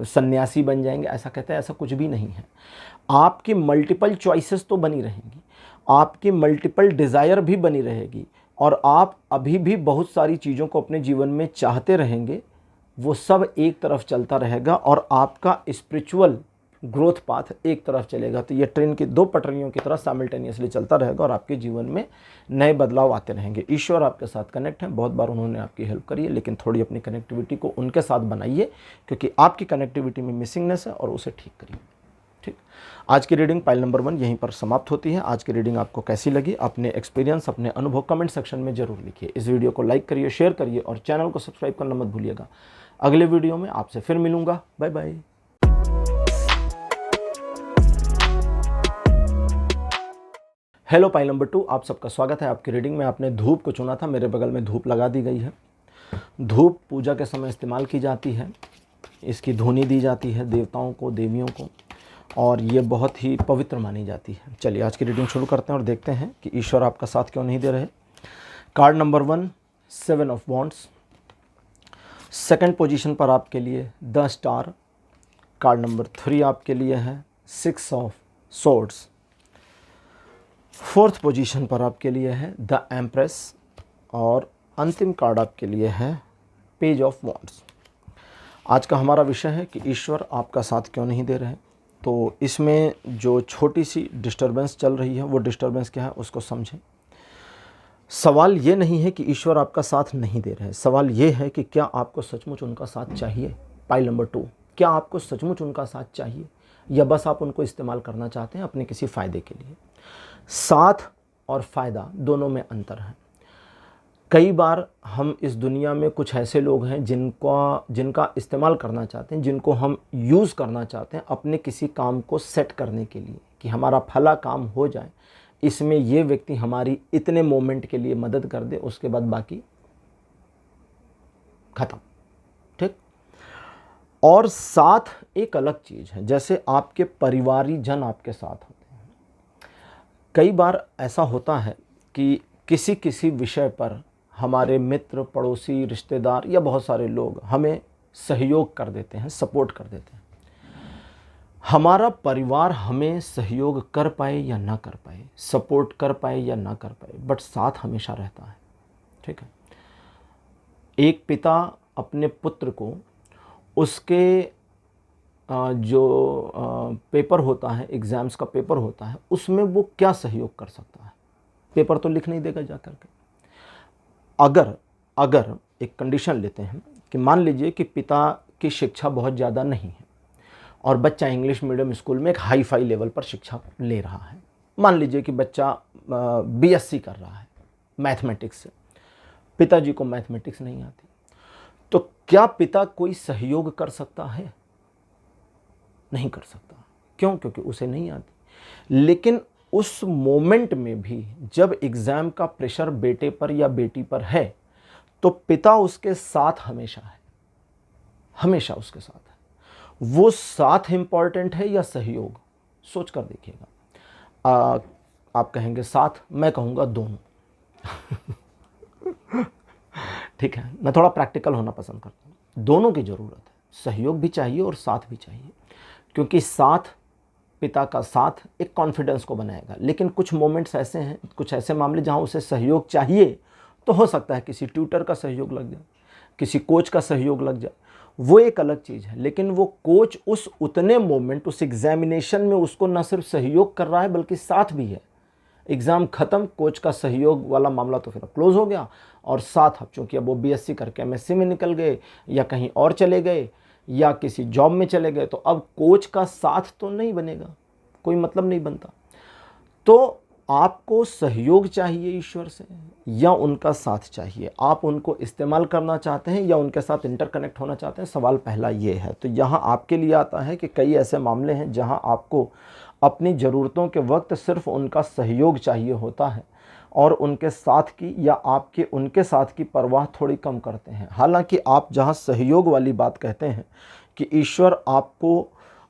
सन्यासी बन जाएंगे। ऐसा कहते हैं, ऐसा कुछ भी नहीं है। आपकी मल्टीपल चॉइसेस तो बनी रहेंगी, आपकी मल्टीपल डिज़ायर भी बनी रहेगी और आप अभी भी बहुत सारी चीज़ों को अपने जीवन में चाहते रहेंगे। वो सब एक तरफ चलता रहेगा और आपका स्पिरिचुअल ग्रोथ पाथ एक तरफ चलेगा। तो ये ट्रेन की दो पटरियों की तरह साइमल्टेनियसली चलता रहेगा और आपके जीवन में नए बदलाव आते रहेंगे। ईश्वर आपके साथ कनेक्ट हैं, बहुत बार उन्होंने आपकी हेल्प करी है, लेकिन थोड़ी अपनी कनेक्टिविटी को उनके साथ बनाइए क्योंकि आपकी कनेक्टिविटी में मिसिंगनेस है और उसे ठीक करिए। ठीक, आज की रीडिंग पाइल नंबर 1 यहीं पर समाप्त होती है। आज की रीडिंग आपको कैसी लगी? अपने एक्सपीरियंस, अपने अनुभव कमेंट सेक्शन में जरूर लिखिए। इस वीडियो को लाइक करिए, शेयर करिए और चैनल को सब्सक्राइब करना मत भूलिएगा। अगले वीडियो में आपसे फिर मिलूंगा। Bye bye. हेलो पाइल नंबर 2, आप सबका स्वागत है आपकी रीडिंग में। आपने धूप को चुना था, मेरे बगल में धूप लगा दी गई है। धूप पूजा के समय इस्तेमाल की जाती है, इसकी धुनी दी जाती है देवताओं को, देवियों को, और ये बहुत ही पवित्र मानी जाती है। चलिए आज की रीडिंग शुरू करते हैं और देखते हैं कि ईश्वर आपका साथ क्यों नहीं दे रहे। Card number 1, 7 of wands. Second position पर आपके लिए द स्टार। कार्ड नंबर 3 आपके लिए है 6 ऑफ सोर्ड्स। फोर्थ पोजीशन पर आपके लिए है द एम्प्रेस और अंतिम कार्ड आपके लिए है पेज ऑफ वॉन्ड्स। आज का हमारा विषय है कि ईश्वर आपका साथ क्यों नहीं दे रहे। तो इसमें जो छोटी सी डिस्टर्बेंस चल रही है वो डिस्टर्बेंस क्या है उसको समझें। सवाल ये नहीं है कि ईश्वर आपका साथ नहीं दे रहे, सवाल ये है कि क्या आपको सचमुच उनका साथ चाहिए। पाइल नंबर 2, क्या आपको सचमुच उनका साथ चाहिए या बस आप उनको इस्तेमाल करना चाहते हैं अपने किसी फ़ायदे के लिए। साथ और फ़ायदा दोनों में अंतर है। कई बार हम इस दुनिया में कुछ ऐसे लोग हैं जिनका इस्तेमाल करना चाहते हैं, जिनको हम यूज़ करना चाहते हैं अपने किसी काम को सेट करने के लिए कि हमारा फला काम हो जाए, इसमें ये व्यक्ति हमारी इतने मोमेंट के लिए मदद कर दे, उसके बाद बाकी ख़त्म। ठीक। और साथ एक अलग चीज़ है, जैसे आपके परिवारी जन आपके साथ होते हैं। कई बार ऐसा होता है कि किसी विषय पर हमारे मित्र, पड़ोसी, रिश्तेदार या बहुत सारे लोग हमें सहयोग कर देते हैं, सपोर्ट कर देते हैं। हमारा परिवार हमें सहयोग कर पाए या ना कर पाए, सपोर्ट कर पाए या ना कर पाए, बट साथ हमेशा रहता है। ठीक है। एक पिता अपने पुत्र को उसके जो पेपर होता है, एग्ज़ाम्स का पेपर होता है, उसमें वो क्या सहयोग कर सकता है? पेपर तो लिख नहीं देगा जा कर के। अगर एक कंडीशन लेते हैं कि मान लीजिए कि पिता की शिक्षा बहुत ज़्यादा नहीं है और बच्चा इंग्लिश मीडियम स्कूल में एक हाई फाई लेवल पर शिक्षा ले रहा है। मान लीजिए कि बच्चा बीएससी कर रहा है मैथमेटिक्स से, पिताजी को मैथमेटिक्स नहीं आती, तो क्या पिता कोई सहयोग कर सकता है? नहीं कर सकता। क्यों? क्योंकि उसे नहीं आती। लेकिन उस मोमेंट में भी जब एग्ज़ाम का प्रेशर बेटे पर या बेटी पर है, तो पिता उसके साथ हमेशा है, हमेशा उसके साथ है। वो साथ इंपॉर्टेंट है या सहयोग? सोच कर देखिएगा। आप कहेंगे साथ, मैं कहूँगा दोनों। ठीक है, मैं थोड़ा प्रैक्टिकल होना पसंद करता हूँ। दोनों की ज़रूरत है, सहयोग भी चाहिए और साथ भी चाहिए, क्योंकि साथ, पिता का साथ एक कॉन्फिडेंस को बनाएगा। लेकिन कुछ मोमेंट्स ऐसे हैं, कुछ ऐसे मामले जहाँ उसे सहयोग चाहिए, तो हो सकता है किसी ट्यूटर का सहयोग लग जाए, किसी कोच का सहयोग लग जाए, वो एक अलग चीज़ है। लेकिन वो कोच उस उतने मोमेंट, उस एग्जामिनेशन में उसको न सिर्फ सहयोग कर रहा है बल्कि साथ भी है। एग्ज़ाम ख़त्म, कोच का सहयोग वाला मामला तो फिर क्लोज हो गया, और साथ अब चूँकि अब वो बीएससी करके एमएससी में निकल गए या कहीं और चले गए या किसी जॉब में चले गए, तो अब कोच का साथ तो नहीं बनेगा, कोई मतलब नहीं बनता। तो आपको सहयोग चाहिए ईश्वर से या उनका साथ चाहिए? आप उनको इस्तेमाल करना चाहते हैं या उनके साथ इंटरकनेक्ट होना चाहते हैं? सवाल पहला ये है। तो यहाँ आपके लिए आता है कि कई ऐसे मामले हैं जहाँ आपको अपनी ज़रूरतों के वक्त सिर्फ उनका सहयोग चाहिए होता है और उनके साथ की या आपके उनके साथ की परवाह थोड़ी कम करते हैं। हालांकि आप जहाँ सहयोग वाली बात कहते हैं कि ईश्वर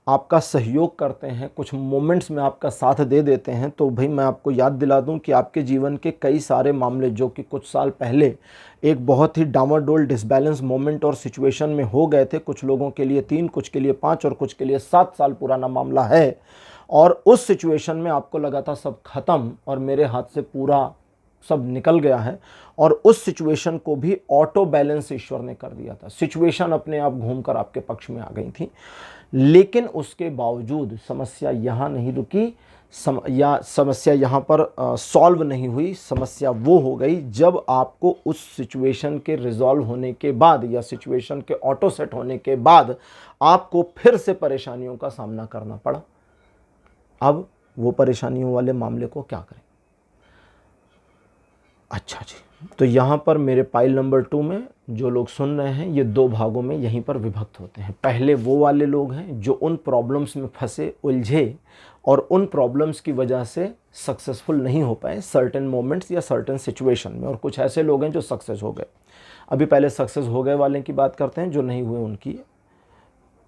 आपका सहयोग करते हैं, कुछ मोमेंट्स में आपका साथ दे देते हैं, तो भाई मैं आपको याद दिला दूं कि आपके जीवन के कई सारे मामले जो कि कुछ साल पहले एक बहुत ही डामाडोल डिसबैलेंस मोमेंट और सिचुएशन में हो गए थे, कुछ लोगों के लिए 3, कुछ के लिए 5 और कुछ के लिए 7 साल पुराना मामला है, और उस सिचुएशन में आपको लगा था सब खत्म और मेरे हाथ से पूरा सब निकल गया है, और उस सिचुएशन को भी ऑटो बैलेंस ईश्वर ने कर दिया था। सिचुएशन अपने आप घूमकर आपके पक्ष में आ गई थी, लेकिन उसके बावजूद समस्या यहाँ नहीं रुकी, या समस्या यहाँ पर सॉल्व नहीं हुई। समस्या वो हो गई जब आपको उस सिचुएशन के रिजॉल्व होने के बाद या सिचुएशन के ऑटो सेट होने के बाद आपको फिर से परेशानियों का सामना करना पड़ा। अब वो परेशानियों वाले मामले को क्या करें? अच्छा जी, तो यहाँ पर मेरे पाइल नंबर 2 में जो लोग सुन रहे हैं, ये 2 भागों में यहीं पर विभक्त होते हैं। पहले वो वाले लोग हैं जो उन प्रॉब्लम्स में फंसे, उलझे और उन प्रॉब्लम्स की वजह से सक्सेसफुल नहीं हो पाए सर्टेन मोमेंट्स या सर्टेन सिचुएशन में, और कुछ ऐसे लोग हैं जो सक्सेस हो गए। अभी पहले सक्सेस हो गए वाले की बात करते हैं, जो नहीं हुए उनकी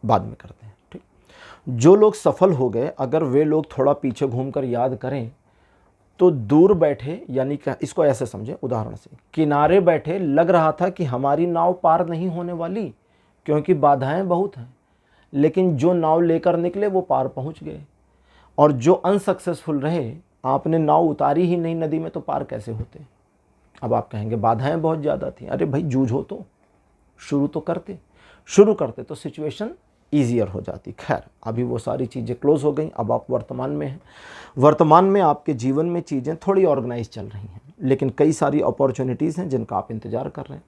बाद में करते हैं। ठीक, जो लोग सफल हो गए, अगर वे लोग थोड़ा पीछे घूमकर याद करें तो दूर बैठे, यानी कि इसको ऐसे समझें, उदाहरण से किनारे बैठे लग रहा था कि हमारी नाव पार नहीं होने वाली क्योंकि बाधाएं बहुत हैं, लेकिन जो नाव लेकर निकले वो पार पहुंच गए, और जो अनसक्सेसफुल रहे, आपने नाव उतारी ही नहीं नदी में, तो पार कैसे होते? अब आप कहेंगे बाधाएं बहुत ज़्यादा थी। अरे भाई जूझो तो, शुरू करते तो सिचुएशन ईजियर हो जाती। खैर, अभी वो सारी चीज़ें क्लोज हो गई, अब आप वर्तमान में हैं। वर्तमान में आपके जीवन में चीज़ें थोड़ी ऑर्गेनाइज चल रही हैं, लेकिन कई सारी अपॉर्चुनिटीज़ हैं जिनका आप इंतज़ार कर रहे हैं।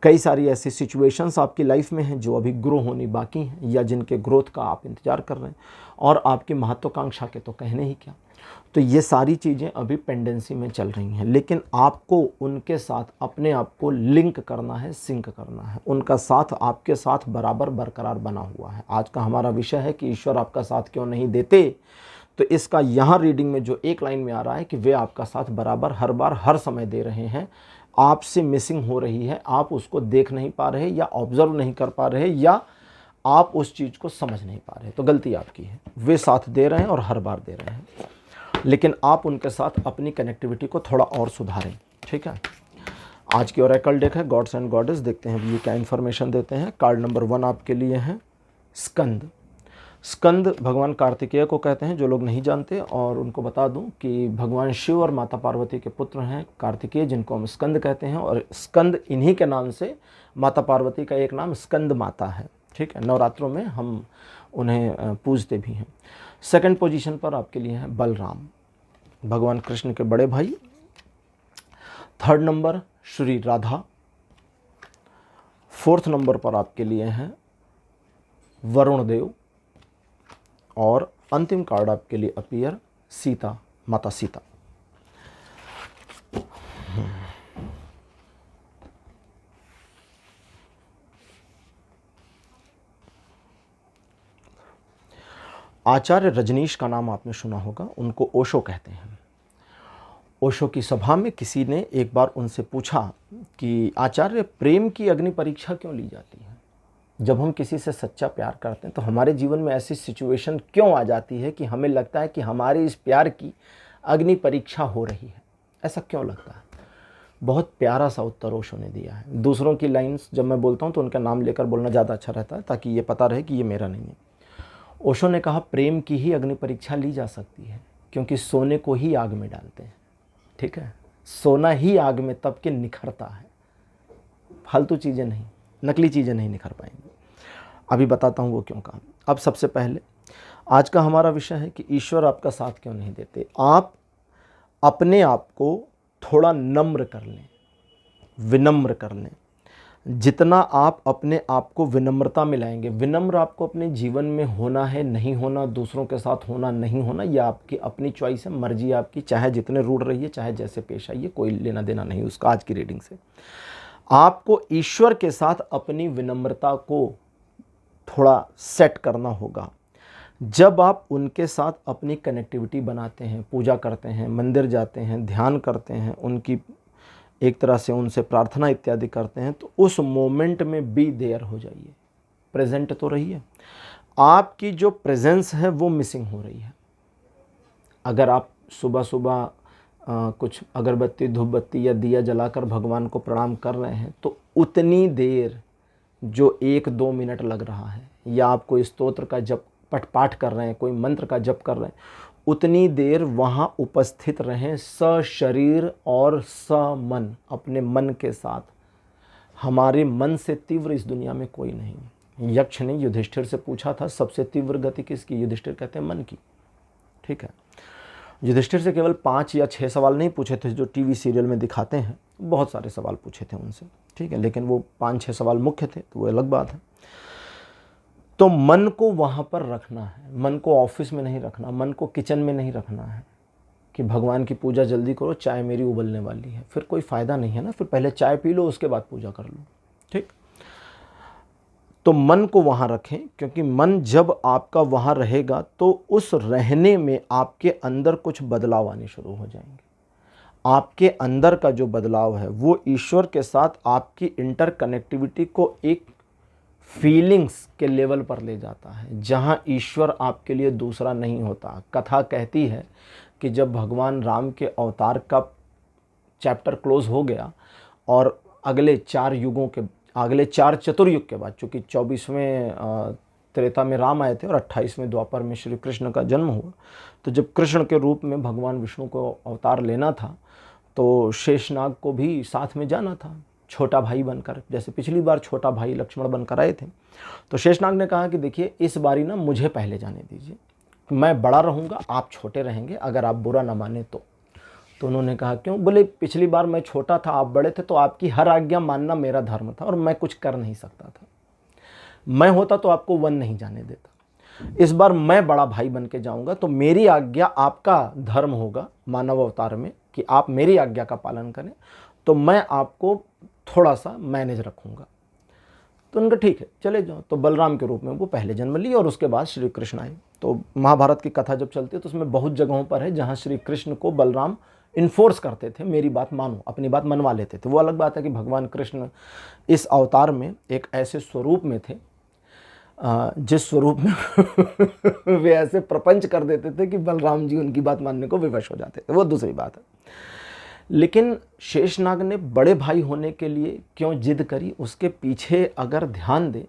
कई सारी ऐसी सिचुएशंस आपकी लाइफ में हैं जो अभी ग्रो होनी बाकी हैं या जिनके ग्रोथ का आप इंतज़ार कर रहे हैं, और आपकी महत्वाकांक्षा के तो कहने ही क्या। तो ये सारी चीज़ें अभी पेंडेंसी में चल रही हैं, लेकिन आपको उनके साथ अपने आप को लिंक करना है, सिंक करना है। उनका साथ आपके साथ बराबर बरकरार बना हुआ है। आज का हमारा विषय है कि ईश्वर आपका साथ क्यों नहीं देते। तो इसका यहाँ रीडिंग में जो एक लाइन में आ रहा है कि वे आपका साथ बराबर हर बार हर समय दे रहे हैं, आपसे मिसिंग हो रही है, आप उसको देख नहीं पा रहे या ऑब्जर्व नहीं कर पा रहे या आप उस चीज़ को समझ नहीं पा रहे, तो गलती आपकी है। वे साथ दे रहे हैं और हर बार दे रहे हैं, लेकिन आप उनके साथ अपनी कनेक्टिविटी को थोड़ा और सुधारें। ठीक है, आज की ओरेकल डेक है गॉड्स एंड गॉडेस। देखते हैं ये क्या इन्फॉर्मेशन देते हैं। कार्ड नंबर 1 आपके लिए है स्कंद। स्कंद भगवान कार्तिकेय को कहते हैं, जो लोग नहीं जानते, और उनको बता दूं कि भगवान शिव और माता पार्वती के पुत्र हैं कार्तिकेय, जिनको हम स्कंद कहते हैं, और स्कंद इन्हीं के नाम से माता पार्वती का एक नाम स्कंद माता है। ठीक है, नवरात्रों में हम उन्हें पूजते भी हैं। सेकंड पोजीशन पर आपके लिए हैं बलराम, भगवान कृष्ण के बड़े भाई। Third number Shri Radha. Fourth number पर आपके लिए हैं वरुण देव। और अंतिम कार्ड आपके लिए अपीयर सीता, माता सीता। आचार्य रजनीश का नाम आपने सुना होगा, उनको ओशो कहते हैं। ओशो की सभा में किसी ने एक बार उनसे पूछा कि आचार्य, प्रेम की अग्नि परीक्षा क्यों ली जाती है? जब हम किसी से सच्चा प्यार करते हैं तो हमारे जीवन में ऐसी सिचुएशन क्यों आ जाती है कि हमें लगता है कि हमारे इस प्यार की अग्नि परीक्षा हो रही है? ऐसा क्यों लगता है? बहुत प्यारा सा उत्तर ओशो ने दिया है। दूसरों की लाइंस जब मैं बोलता हूँ तो उनका नाम लेकर बोलना ज़्यादा अच्छा रहता है, ताकि ये पता रहे कि ये मेरा नहीं है। ओशो ने कहा, प्रेम की ही अग्नि परीक्षा ली जा सकती है, क्योंकि सोने को ही आग में डालते हैं। ठीक है, सोना ही आग में तब के निखरता है, फालतू चीज़ें नहीं, नकली चीज़ें नहीं निखर पाएंगी। अभी बताता हूँ वो क्यों कहा। अब सबसे पहले आज का हमारा विषय है कि ईश्वर आपका साथ क्यों नहीं देते। आप अपने आप को थोड़ा नम्र कर लें, विनम्र कर लें। जितना आप अपने आप को विनम्रता में लाएंगे, विनम्र आपको अपने जीवन में होना है, नहीं होना, दूसरों के साथ होना नहीं होना, यह आपकी अपनी चॉइस है, मर्जी आपकी, चाहे जितने रूड रहिए, चाहे जैसे पेश आइए, कोई लेना देना नहीं उसका आज की रीडिंग से। आपको ईश्वर के साथ अपनी विनम्रता को थोड़ा सेट करना होगा। जब आप उनके साथ अपनी कनेक्टिविटी बनाते हैं, पूजा करते हैं, मंदिर जाते हैं, ध्यान करते हैं, उनकी एक तरह से उनसे प्रार्थना इत्यादि करते हैं, तो उस मोमेंट में बी देयर हो जाइए, प्रेजेंट तो रहिए। आपकी जो प्रेजेंस है वो मिसिंग हो रही है। अगर आप सुबह सुबह कुछ अगरबत्ती, धूप बत्ती या दिया जलाकर भगवान को प्रणाम कर रहे हैं, तो उतनी देर जो 1-2 मिनट लग रहा है, या आप कोई स्तोत्र का जप पाठ कर रहे हैं, कोई मंत्र का जप कर रहे हैं, उतनी देर वहाँ उपस्थित रहें सशरीर और समन, अपने मन के साथ। हमारे मन से तीव्र इस दुनिया में कोई नहीं। यक्ष ने युधिष्ठिर से पूछा था, सबसे तीव्र गति किसकी? युधिष्ठिर कहते हैं मन की। ठीक है, युधिष्ठिर से केवल 5 या 6 सवाल नहीं पूछे थे जो टीवी सीरियल में दिखाते हैं, बहुत सारे सवाल पूछे थे उनसे। ठीक है, लेकिन वो 5-6 सवाल मुख्य थे, तो वो अलग बात है। तो मन को वहाँ पर रखना है, मन को ऑफिस में नहीं रखना, मन को किचन में नहीं रखना है कि भगवान की पूजा जल्दी करो, चाय मेरी उबलने वाली है, फिर कोई फ़ायदा नहीं है ना, फिर पहले चाय पी लो, उसके बाद पूजा कर लो। ठीक, तो मन को वहाँ रखें, क्योंकि मन जब आपका वहाँ रहेगा तो उस रहने में आपके अंदर कुछ बदलाव आने शुरू हो जाएंगे। आपके अंदर का जो बदलाव है वो ईश्वर के साथ आपकी इंटरकनेक्टिविटी को एक फीलिंग्स के लेवल पर ले जाता है, जहाँ ईश्वर आपके लिए दूसरा नहीं होता। कथा कहती है कि जब भगवान राम के अवतार का चैप्टर क्लोज हो गया और अगले 4 युगों के, अगले 4 चतुर्युग के बाद, चूँकि 24वें त्रेता में राम आए थे और 28वें द्वापर में श्री कृष्ण का जन्म हुआ, तो जब कृष्ण के रूप में भगवान विष्णु को अवतार लेना था तो शेषनाग को भी साथ में जाना था, छोटा भाई बनकर। जैसे पिछली बार छोटा भाई लक्ष्मण बनकर आए थे, तो शेषनाग ने कहा कि देखिए इस बारी ना मुझे पहले जाने दीजिए, मैं बड़ा रहूँगा, आप छोटे रहेंगे, अगर आप बुरा ना माने तो उन्होंने कहा क्यों? बोले पिछली बार मैं छोटा था, आप बड़े थे, तो आपकी हर आज्ञा मानना मेरा धर्म था और मैं कुछ कर नहीं सकता था। मैं होता तो आपको वन नहीं जाने देता। इस बार मैं बड़ा भाई बन के जाऊँगा, तो मेरी आज्ञा आपका धर्म होगा मानव अवतार में कि आप मेरी आज्ञा का पालन करें, तो मैं आपको थोड़ा सा मैनेज रखूँगा। तो उनका ठीक है, चले जाओ। तो बलराम के रूप में वो पहले जन्म लिए और उसके बाद श्री कृष्ण आए। तो महाभारत की कथा जब चलती है तो उसमें बहुत जगहों पर है जहाँ श्री कृष्ण को बलराम इन्फोर्स करते थे, मेरी बात मानो, अपनी बात मनवा लेते थे। वो अलग बात है कि भगवान कृष्ण इस अवतार में एक ऐसे स्वरूप में थे जिस स्वरूप में वे ऐसे प्रपंच कर देते थे कि बलराम जी उनकी बात मानने को विवश हो जाते थे, वो दूसरी बात है। लेकिन शेषनाग ने बड़े भाई होने के लिए क्यों जिद करी, उसके पीछे अगर ध्यान दें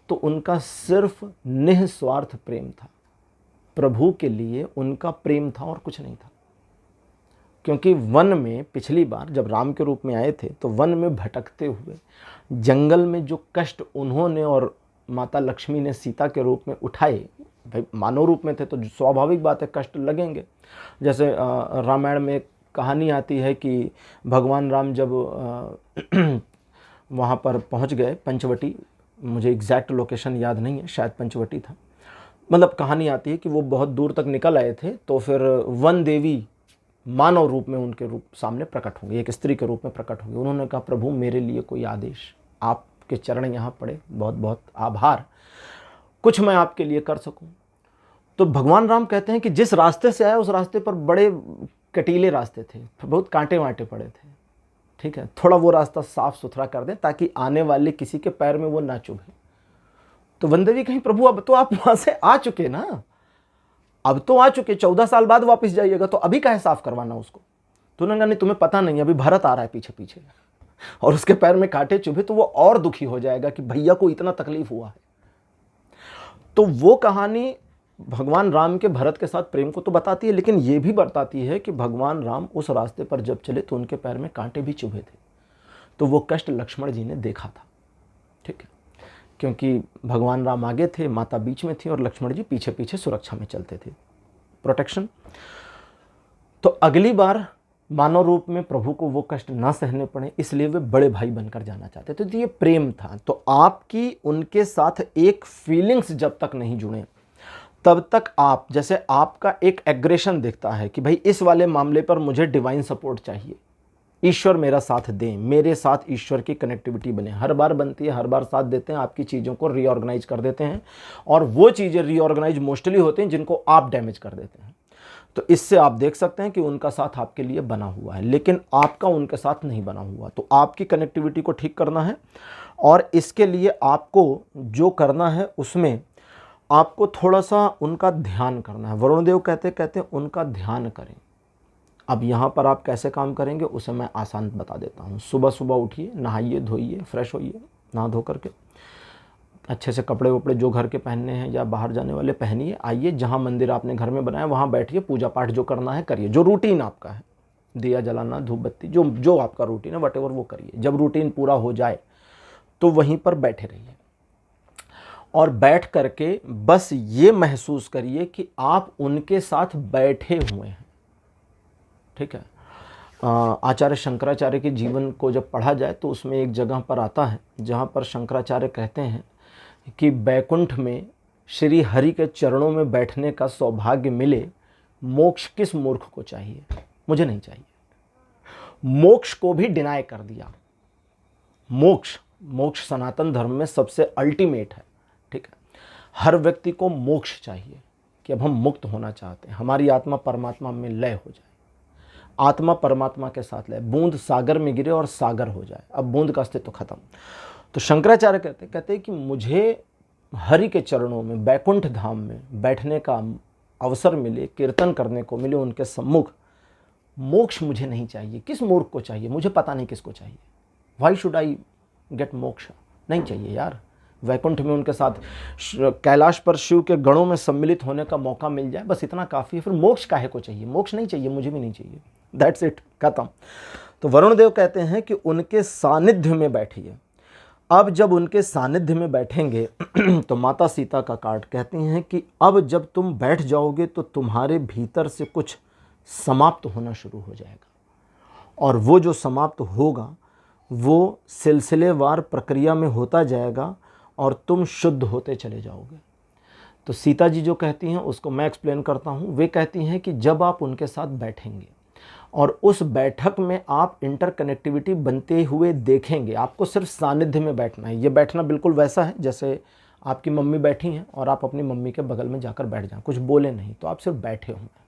तो उनका सिर्फ निस्वार्थ प्रेम था, प्रभु के लिए उनका प्रेम था और कुछ नहीं था। क्योंकि वन में पिछली बार जब राम के रूप में आए थे तो वन में भटकते हुए जंगल में जो कष्ट उन्होंने और माता लक्ष्मी ने सीता के रूप में उठाए, भाई मानव रूप में थे तो स्वाभाविक बात है कष्ट लगेंगे। जैसे रामायण में एक कहानी आती है कि भगवान राम जब वहाँ पर पहुँच गए पंचवटी, मुझे एग्जैक्ट लोकेशन याद नहीं है, शायद पंचवटी था, मतलब कहानी आती है कि वो बहुत दूर तक निकल आए थे तो फिर वन देवी मानव रूप में उनके रूप सामने प्रकट होंगे, एक स्त्री के रूप में प्रकट होंगे। उन्होंने कहा प्रभु मेरे लिए कोई आदेश, आपके चरण यहाँ पड़े, बहुत बहुत आभार, कुछ मैं आपके लिए कर सकूं। तो भगवान राम कहते हैं कि जिस रास्ते से आया उस रास्ते पर बड़े कटीले रास्ते थे, बहुत कांटे वांटे पड़े थे, ठीक है, थोड़ा वो रास्ता साफ सुथरा कर दें ताकि आने वाले किसी के पैर में वो ना चुभे। तो वनदेवी कहीं प्रभु अब तो आप वहां से आ चुके ना, अब तो आ चुके, 14 साल बाद वापस जाइएगा, तो अभी काहे साफ करवाना उसको। तो उन्होंने कहा नहीं तुम्हें पता नहीं, अभी भरत आ रहा है पीछे पीछे और उसके पैर में कांटे चुभे तो वो और दुखी हो जाएगा कि भैया को इतना तकलीफ हुआ है। तो वो कहानी भगवान राम के भरत के साथ प्रेम को तो बताती है, लेकिन ये भी बताती है कि भगवान राम उस रास्ते पर जब चले तो उनके पैर में कांटे भी चुभे थे। तो वो कष्ट लक्ष्मण जी ने देखा था, ठीक है, क्योंकि भगवान राम आगे थे, माता बीच में थी और लक्ष्मण जी पीछे पीछे सुरक्षा में चलते थे, प्रोटेक्शन। तो अगली बार मानव रूप में प्रभु को वो कष्ट ना सहने पड़े, इसलिए वे बड़े भाई बनकर जाना चाहते थे। तो ये प्रेम था। तो आपकी उनके साथ एक फीलिंग्स जब तक नहीं जुड़े तब तक आप, जैसे आपका एक एग्रेशन दिखता है कि भाई इस वाले मामले पर मुझे डिवाइन सपोर्ट चाहिए, ईश्वर मेरा साथ दें, मेरे साथ ईश्वर की कनेक्टिविटी बने, हर बार बनती है, हर बार साथ देते हैं, आपकी चीज़ों को रीऑर्गेनाइज कर देते हैं और वो चीज़ें रीऑर्गेनाइज मोस्टली होते हैं जिनको आप डैमेज कर देते हैं। तो इससे आप देख सकते हैं कि उनका साथ आपके लिए बना हुआ है, लेकिन आपका उनके साथ नहीं बना हुआ। तो आपकी कनेक्टिविटी को ठीक करना है और इसके लिए आपको जो करना है उसमें आपको थोड़ा सा उनका ध्यान करना है। वरुण देव कहते कहते उनका ध्यान करें। अब यहाँ पर आप कैसे काम करेंगे उसे मैं आसान बता देता हूँ। सुबह सुबह उठिए, नहाइए धोइए, फ्रेश होइए, नहा धो करके अच्छे से कपड़े वपड़े जो घर के पहनने हैं या बाहर जाने वाले पहनिए, आइए जहाँ मंदिर आपने घर में बनाया वहाँ बैठिए, पूजा पाठ जो करना है करिए, जो रूटीन आपका है, दिया जलाना, धूप बत्ती, जो जो आपका रूटीन है वटेवर वो करिए। जब रूटीन पूरा हो जाए तो वहीं पर बैठे रहिए और बैठ करके बस ये महसूस करिए कि आप उनके साथ बैठे हुए हैं, ठीक है। आचार्य शंकराचार्य के जीवन को जब पढ़ा जाए तो उसमें एक जगह पर आता है जहाँ पर शंकराचार्य कहते हैं कि बैकुंठ में श्री हरि के चरणों में बैठने का सौभाग्य मिले, मोक्ष किस मूर्ख को चाहिए, मुझे नहीं चाहिए। मोक्ष को भी डिनाई कर दिया। मोक्ष सनातन धर्म में सबसे अल्टीमेट है, ठीक है। हर व्यक्ति को मोक्ष चाहिए कि अब हम मुक्त होना चाहते हैं, हमारी आत्मा परमात्मा में लय हो जाए, आत्मा परमात्मा के साथ लय, बूंद सागर में गिरे और सागर हो जाए, अब बूंद का अस्तित्व खत्म। तो शंकराचार्य कहते हैं कि मुझे हरि के चरणों में बैकुंठ धाम में बैठने का अवसर मिले, कीर्तन करने को मिले उनके सम्मुख, मोक्ष मुझे नहीं चाहिए। किस मूर्ख को चाहिए, मुझे पता नहीं किसको चाहिए। वाई शुड आई गेट मोक्ष, नहीं चाहिए यार। वैकुंठ में उनके साथ कैलाश पर शिव के गणों में सम्मिलित होने का मौका मिल जाए, बस इतना काफ़ी है। फिर मोक्ष काहे को चाहिए, मोक्ष नहीं चाहिए, मुझे भी नहीं चाहिए, दैट्स इट, खत्म। तो वरुण देव कहते हैं कि उनके सानिध्य में बैठिए। अब जब उनके सानिध्य में बैठेंगे तो माता सीता का कार्ड कहती हैं कि अब जब तुम बैठ जाओगे तो तुम्हारे भीतर से कुछ समाप्त होना शुरू हो जाएगा और वो जो समाप्त होगा वो सिलसिलेवार प्रक्रिया में होता जाएगा और तुम शुद्ध होते चले जाओगे। तो सीता जी जो कहती हैं उसको मैं एक्सप्लेन करता हूँ। वे कहती हैं कि जब आप उनके साथ बैठेंगे और उस बैठक में आप इंटरकनेक्टिविटी बनते हुए देखेंगे, आपको सिर्फ सानिध्य में बैठना है। ये बैठना बिल्कुल वैसा है जैसे आपकी मम्मी बैठी हैं और आप अपनी मम्मी के बगल में जाकर बैठ जाएं, कुछ बोले नहीं, तो आप सिर्फ बैठे होंगे।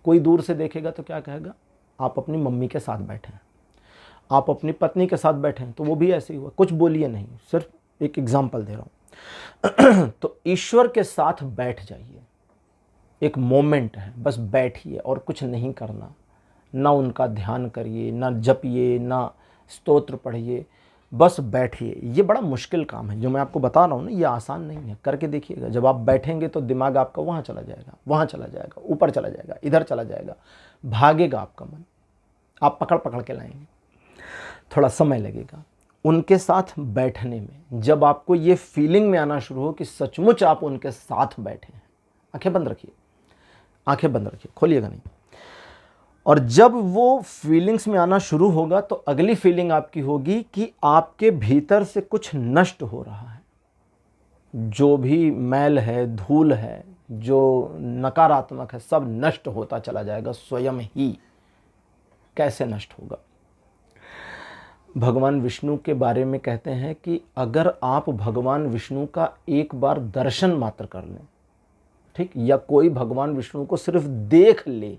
कोई दूर से देखेगा तो क्या कहेगा, आप अपनी मम्मी के साथ बैठे हैं, आप अपनी पत्नी के साथ बैठे हैं, तो वो भी ऐसे ही हुआ, कुछ बोलिए नहीं, सिर्फ एक एग्जाम्पल दे रहा हूँ। तो ईश्वर के साथ बैठ जाइए, एक मोमेंट है, बस बैठिए और कुछ नहीं करना, ना उनका ध्यान करिए, ना जपिए, ना स्तोत्र पढ़िए, बस बैठिए। ये बड़ा मुश्किल काम है जो मैं आपको बता रहा हूँ ना, ये आसान नहीं है, करके देखिएगा। जब आप बैठेंगे तो दिमाग आपका वहाँ चला जाएगा, वहाँ चला जाएगा, ऊपर चला जाएगा, इधर चला जाएगा, भागेगा आपका मन, आप पकड़ पकड़ के लाएंगे, थोड़ा समय लगेगा। उनके साथ बैठने में, जब आपको ये फीलिंग में आना शुरू हो कि सचमुच आप उनके साथ बैठे हैं, आंखें बंद रखिए, आंखें बंद रखिए, खोलिएगा नहीं। और जब वो फीलिंग्स में आना शुरू होगा तो अगली फीलिंग आपकी होगी कि आपके भीतर से कुछ नष्ट हो रहा है, जो भी मैल है, धूल है, जो नकारात्मक है, सब नष्ट होता चला जाएगा स्वयं ही। कैसे नष्ट होगा? भगवान विष्णु के बारे में कहते हैं कि अगर आप भगवान विष्णु का एक बार दर्शन मात्र कर लें, ठीक, या कोई भगवान विष्णु को सिर्फ देख ले,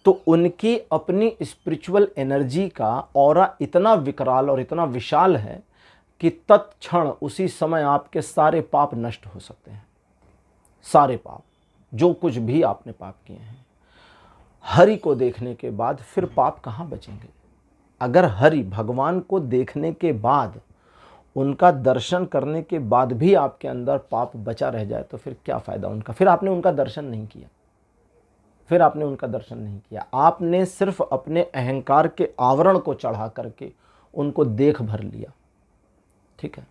तो उनकी अपनी स्पिरिचुअल एनर्जी का ऑरा इतना विकराल और इतना विशाल है कि तत्क्षण उसी समय आपके सारे पाप नष्ट हो सकते हैं। सारे पाप, जो कुछ भी आपने पाप किए हैं, हरि को देखने के बाद फिर पाप कहाँ बचेंगे? अगर हरि भगवान को देखने के बाद, उनका दर्शन करने के बाद भी आपके अंदर पाप बचा रह जाए तो फिर क्या फ़ायदा उनका? फिर आपने उनका दर्शन नहीं किया, फिर आपने उनका दर्शन नहीं किया। आपने सिर्फ अपने अहंकार के आवरण को चढ़ा करके उनको देख भर लिया, ठीक है।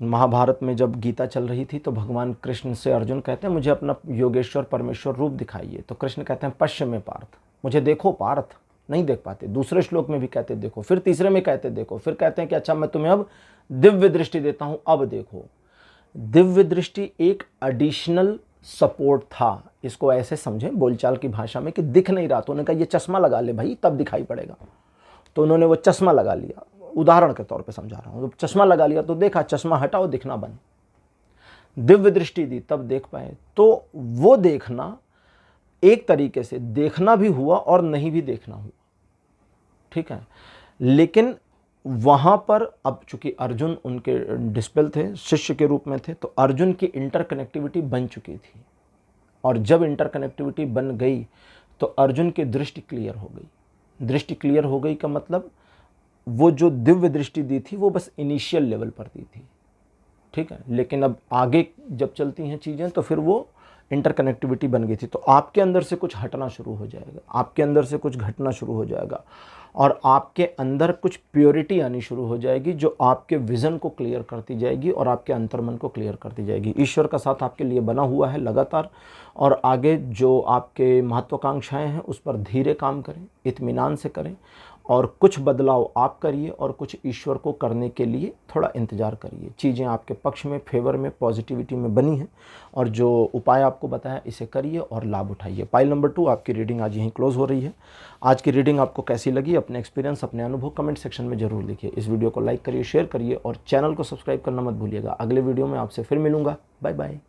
महाभारत में जब गीता चल रही थी तो भगवान कृष्ण से अर्जुन कहते हैं मुझे अपना योगेश्वर परमेश्वर रूप दिखाइए। तो कृष्ण कहते हैं पश्य में पार्थ, मुझे देखो पार्थ। नहीं देख पाते। दूसरे श्लोक में भी कहते देखो, फिर तीसरे में कहते देखो, फिर कहते हैं कि अच्छा मैं तुम्हें अब दिव्य दृष्टि देता हूं, अब देखो। दिव्य दृष्टि एक एडिशनल सपोर्ट था, इसको ऐसे समझें बोलचाल की भाषा में कि दिख नहीं रहा तो उन्होंने कहा ये चश्मा लगा ले भाई तब दिखाई पड़ेगा। तो उन्होंने वो चश्मा लगा लिया, उदाहरण के तौर पे समझा रहा हूँ। तो चश्मा लगा लिया तो देखा, चश्मा हटाओ दिखना बंद। दिव्य दृष्टि दी तब देख पाए। तो वो देखना एक तरीके से देखना भी हुआ और नहीं भी देखना हुआ, ठीक है। लेकिन वहाँ पर अब चूंकि अर्जुन उनके डिस्पेल थे, शिष्य के रूप में थे, तो अर्जुन की इंटरकनेक्टिविटी बन चुकी थी। और जब इंटरकनेक्टिविटी बन गई तो अर्जुन की दृष्टि क्लियर हो गई। दृष्टि क्लियर हो गई का मतलब वो जो दिव्य दृष्टि दी थी वो बस इनिशियल लेवल पर दी थी, ठीक है। लेकिन अब आगे जब चलती हैं चीज़ें तो फिर वो इंटरकनेक्टिविटी बन गई थी। तो आपके अंदर से कुछ हटना शुरू हो जाएगा, आपके अंदर से कुछ घटना शुरू हो जाएगा और आपके अंदर कुछ प्योरिटी आनी शुरू हो जाएगी जो आपके विज़न को क्लियर करती जाएगी और आपके अंतर्मन को क्लियर करती जाएगी। ईश्वर का साथ आपके लिए बना हुआ है लगातार, और आगे जो आपके महत्वाकांक्षाएं हैं उस पर धीरे काम करें, इत्मीनान से करें, और कुछ बदलाव आप करिए और कुछ ईश्वर को करने के लिए थोड़ा इंतज़ार करिए। चीज़ें आपके पक्ष में, फेवर में, पॉजिटिविटी में बनी हैं और जो उपाय आपको बताया इसे करिए और लाभ उठाइए। पाइल नंबर 2 आपकी रीडिंग आज यहीं क्लोज हो रही है। आज की रीडिंग आपको कैसी लगी, अपने एक्सपीरियंस, अपने अनुभव कमेंट सेक्शन में ज़रूर लिखिए। इस वीडियो को लाइक करिए, शेयर करिए और चैनल को सब्सक्राइब करना मत भूलिएगा। अगले वीडियो में आपसे फिर मिलूँगा। Bye bye.